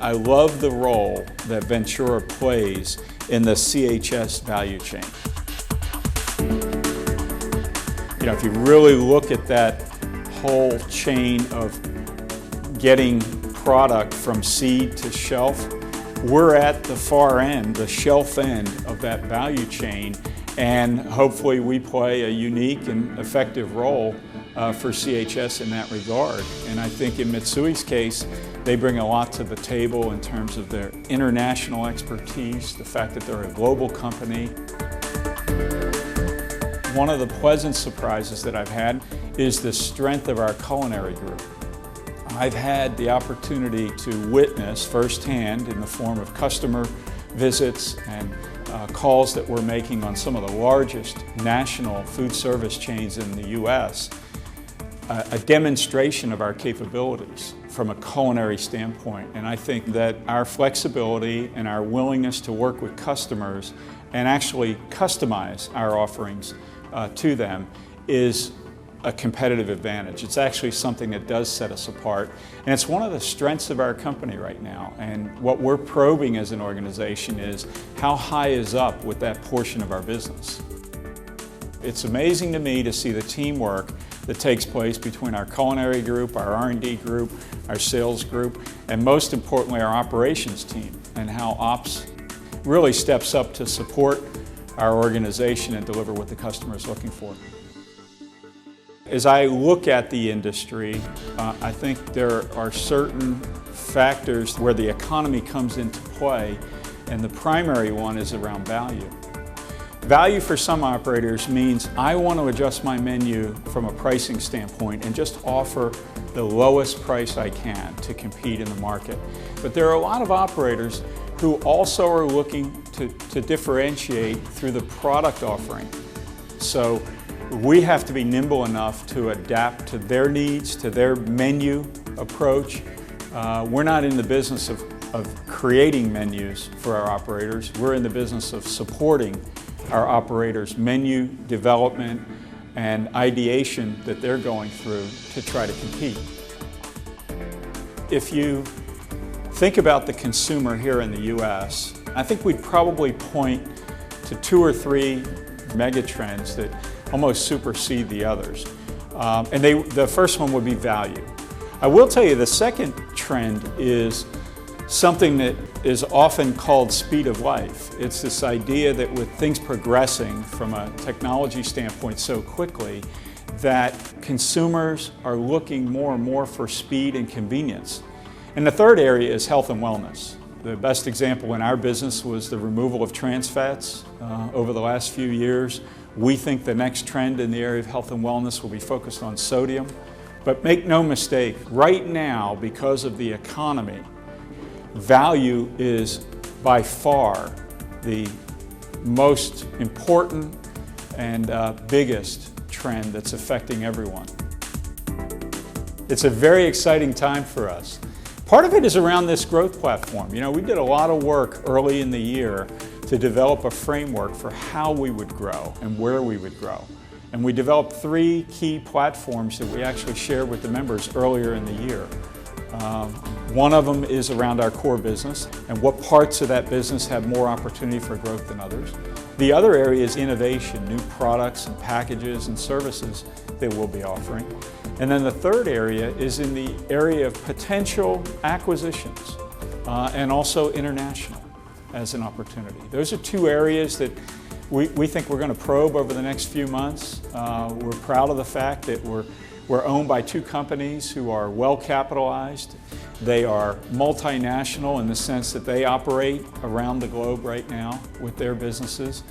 I love the role that Ventura plays in the CHS value chain. You know, if you really look at that whole chain of getting product from seed to shelf, we're at the far end, the shelf end of that value chain, and hopefully we play a unique and effective role for CHS in that regard. And I think in Mitsui's case, they bring a lot to the table in terms of their international expertise, the fact that they're a global company. One of the pleasant surprises that I've had is the strength of our culinary group. I've had the opportunity to witness firsthand in the form of customer visits and calls that we're making on some of the largest national food service chains in the U.S., a demonstration of our capabilities from a culinary standpoint. And I think that our flexibility and our willingness to work with customers and actually customize our offerings to them is a competitive advantage. It's actually something that does set us apart. And it's one of the strengths of our company right now. And what we're probing as an organization is how high is up with that portion of our business. It's amazing to me to see the teamwork that takes place between our culinary group, our R&D group, our sales group, and most importantly our operations team, and how ops really steps up to support our organization and deliver what the customer is looking for. As I look at the industry, I think there are certain factors where the economy comes into play, and the primary one is around value. Value for some operators means I want to adjust my menu from a pricing standpoint and just offer the lowest price I can to compete in the market. But there are a lot of operators who also are looking to differentiate through the product offering. So we have to be nimble enough to adapt to their needs, to their menu approach. We're not in the business of creating menus for our operators. We're in the business of supporting our operators' menu development and ideation that they're going through to try to compete. If you think about the consumer here in the U.S., I think we'd probably point to 2 or 3 mega trends that almost supersede the others. The first one would be value. I will tell you the second trend is something that is often called speed of life. It's this idea that with things progressing from a technology standpoint so quickly, that consumers are looking more and more for speed and convenience. And the third area is health and wellness. The best example in our business was the removal of trans fats over the last few years. We think the next trend in the area of health and wellness will be focused on sodium. But make no mistake, right now, because of the economy, value is by far the most important and biggest trend that's affecting everyone. It's a very exciting time for us. Part of it is around this growth platform. You know, we did a lot of work early in the year to develop a framework for how we would grow and where we would grow. And we developed 3 key platforms that we actually shared with the members earlier in the year. One of them is around our core business and what parts of that business have more opportunity for growth than others. The other area is innovation, new products and packages and services that we'll be offering. And then the third area is in the area of potential acquisitions and also international as an opportunity. Those are 2 areas that we think we're going to probe over the next few months. We're proud of the fact that we're owned by 2 companies who are well capitalized. They are multinational in the sense that they operate around the globe right now with their businesses.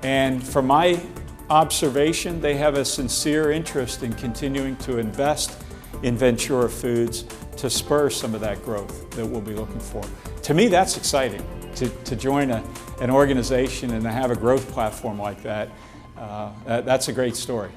And from my observation, they have a sincere interest in continuing to invest in Ventura Foods to spur some of that growth that we'll be looking for. To me, that's exciting. To join an organization and to have a growth platform like that, that's a great story.